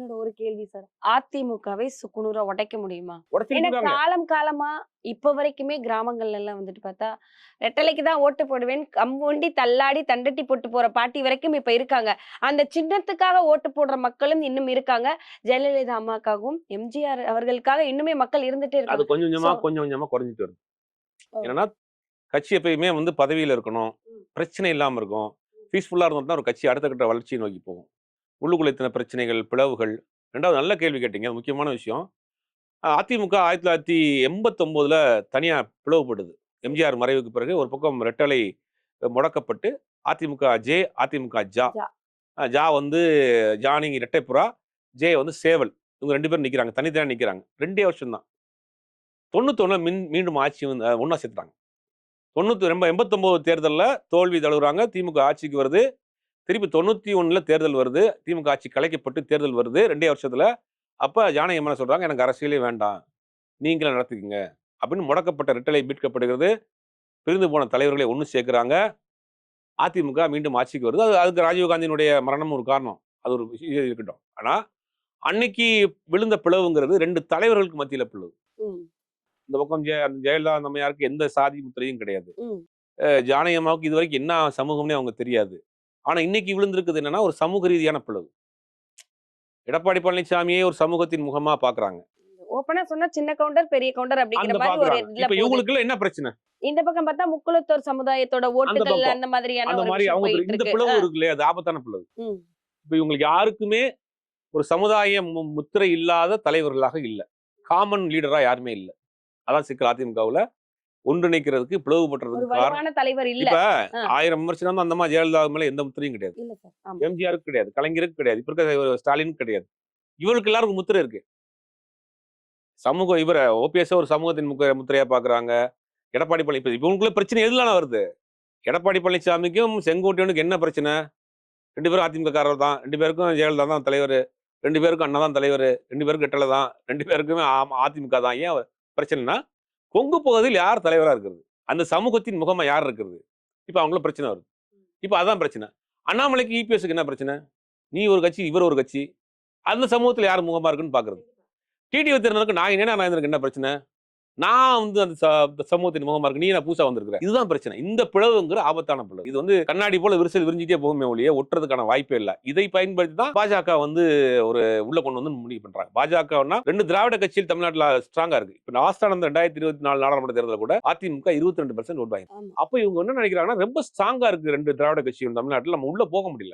என்னோட ஒரு கேள்வி சார். அதிமுகவை சுக்குநூறா உடைக்க முடியுமா? ஏன்னா உடைச்சிருக்காங்க. காலம் காலமா இப்ப வரைக்குமே கிராமங்கள்ல எல்லாம் வந்துட்டு பார்த்தா, ரெட்டலைக்கு தான் ஓட்டு போடுவேன். கம்பொண்டி தள்ளாடி தண்டட்டி போட்டு போற பாட்டி வரைக்கும் இப்ப இருக்காங்க. அந்த சின்னத்துக்காக ஓட்டு போடுற மக்களும் இன்னும் இருக்காங்க. ஜெயலலிதா அம்மாக்காகவும், எம்ஜிஆர் அவர்களுக்காக இன்னுமே மக்கள் இருந்துட்டே அது இருக்காங்க. கொஞ்சம் சோ கொஞ்சமா, கொஞ்சம் கொஞ்சமா குறைஞ்சிட்டு வருது. ஓ. என்னன்னா, கட்சி எப்பயுமே வந்து பதவியில இருக்கணும். ம். பிரச்சனை இல்லாம இருக்கும். பீஸ்ஃபுல்லா இருந்தா தான் ஒரு கட்சி அடுத்த கட்ட வளர்ச்சியை நோக்கி போகும். உள்ளுக்குள்ள இத்தன பிரச்சனைகள், பிளவுகள். 2வது நல்ல கேள்வி கேட்டீங்க. அது முக்கியமான விஷயம். அதிமுக 1989ல தனியா பிளவுபடுது. எம்ஜிஆர் மறைவுக்கு பிறகு ஒரு பக்கம் ரெட்டலை முடக்கப்பட்டு, அதிமுக ஜே, அதிமுக ஜா. ஜா. ஜா வந்து ஜானி இரட்டைப்புறா, ஜே வந்து சேவல். இவங்க 2 பேரும் நிக்கிறாங்க. தனித்தனியா நிக்கிறாங்க. 2டே வருஷம் தான். 91ல மீண்டும் ஆட்சி வந்து ஒண்ணா சேர்த்துட்டாங்க. 89 தேர்தல்ல தோல்வி தழுவுறாங்க. திமுக ஆட்சிக்கு வருது. திருப்பி 91ல தேர்தல் வருது. திமுக ஆட்சி கலைக்கப்பட்டு தேர்தல் வருது. 2டே வருஷத்துல. அப்ப ஜானகி அம்மா என்ன சொல்றாங்க, "எனக்கு அரசியலே வேண்டாம். நீங்களே நடத்திக்கங்க." அப்படின்னு முடக்கப்பட்ட ரெட்டலை மீட்கப்படுகிறது. பிரிந்து போன தலைவர்களை ஒண்ணு சேர்க்கிறாங்க. அதிமுக மீண்டும் ஆட்சிக்கு வருது. அதுக்கு ராஜீவ்காந்தியினுடைய மரணமும் ஒரு காரணம். அது ஒரு விஷயம் இருக்கட்டும். ஆனா, அன்னைக்கு விழுந்த பிளவுங்கிறது 2 தலைவர்களுக்கு மத்தியில பிளவு. ம். இந்த பக்கம் அந்த ஜெயலலிதா அம்மையாருக்கு எந்த சாதி முத்திரையும் கிடையாது. ம். ஜானகி அம்மாவுக்கு இதுவரைக்கும் என்ன சமூகம்னே அவங்க தெரியாது. ஆனா, இன்னைக்கு விழுந்திருக்குது என்னன்னா, ஒரு சமூக ரீதியான பிளவு. எடப்பாடி பழனிசாமியே ஒரு சமூகத்தின் முகமா பார்க்குறாங்க. ஓப்பனா சொன்னா சின்ன கவுண்டர், பெரிய கவுண்டர் அப்படிங்கிற அந்த மாரி ஒரு பார்க்குறாங்க. இதுல இப்ப போகுது. இவங்களுக்குள்ள என்ன பிரச்சனை? இந்த பக்கம் பார்த்தா முக்குளத்தோர் சமுதாயத்தோட அந்த ஓட்டுகள் பக்கம். அந்த மாதிரியான அந்த ஒரு மாரி விஷயம் அவங்க போயிட்டு இந்த இருக்கு. பிளவு இருக்கு இல்லையா? அது ஆபத்தான பிளவு. ம். இப்ப இவங்களுக்கு யாருக்குமே ஒரு சமுதாய முத்திரை இல்லாத தலைவர்களாக இல்ல. காமன் லீடரா யாருமே இல்ல. அதான் சிக்கல் அதிமுகவுல. ஒன்றிணைக்கிறதுக்கு, ஒரு பிளவுபடுறதுக்கு காரணம். வலுவான தலைவர் இல்ல. இப்ப ஆ. 1000 விமர்சனம் தான் அந்த அம்மா ஜெயலலிதா மேல எந்த முத்திரையும் கிடையாது. இல்ல சார். ஆமா. எம்ஜிஆருக்கு கிடையாது. கலைஞருக்கு கிடையாது. இப்ப இருக்க ஸ்டாலினுக்கு கிடையாது. இவருக்கு எல்லாருக்கும் முத்திரை இருக்கு. ஓபிஎஸ் ஒரு சமூகத்தின் முத்திரையா பார்க்குறாங்க. எடப்பாடி பழனி இப்ப இவங்களுக்குள்ள பிரச்சனை எதுலான வருது? எடப்பாடி பழனிசாமிக்கும் செங்கோட்டையனுக்கும் என்ன பிரச்சனை? 2 பேரும் அதிமுககாரர் தான். 2 பேருக்கும் ஜெயலலிதா தான் தலைவரு. 2 பேருக்கும் அண்ணா தான் தலைவரு. 2 பேருக்கும் ரெட்டல தான். 2 பேருக்குமே அதிமுக தான். ஏன் பிரச்சனைன்னா, கொங்கு பகுதியில் யார் தலைவரா இருக்கிறது? அந்த சமூகத்தின் முகமா யார் இருக்கிறது? இப்ப அவங்களும் பிரச்சனை வருது. இப்ப அதான் பிரச்சனை. அண்ணாமலைக்கு, இபிஎஸ்க்கு என்ன பிரச்சனை? நீ ஒரு கட்சி, இவர் ஒரு கட்சி. அந்த சமூகத்துல யார் முகமா இருக்குன்னு பார்க்கிறது. டிடிவி தினகரனுக்கு நாயனருக்கு என்ன பிரச்சனை? நான் வந்து அந்த சமூகத்தின் முகமா இருக்கு. நீ என்ன புதுசா வந்திருக்கிற? இதுதான் பிரச்சனை. இந்த பிளவுங்கிற ஆபத்தான பிளவு. இது வந்து கண்ணாடி போல விரிசல் விரிஞ்சிட்டே போகுமே ஒழிய ஒட்டுறதுக்கான வாய்ப்பே இல்ல. இதை பயன்படுத்தி தான் பாஜக வந்து ஒரு உள்ள கொண்டு வந்து முடிவு பண்றாங்க. பாஜகன்னா 2 திராவிட கட்சியில் தமிழ்நாட்டுல ஸ்ட்ராங்கா இருக்கு. இப்ப லாஸ்டா நடந்த 2024 நாடாளுமன்ற தேர்தல கூட அதிமுக 22% ஓட் வாங்கி. ஆமா. அப்ப இவங்க என்ன நினைக்கிறாங்கன்னா, ரொம்ப ஸ்ட்ராங்கா இருக்கு 2 திராவிட கட்சியும் தமிழ்நாட்டுல, நம்ம உள்ள போக முடியல.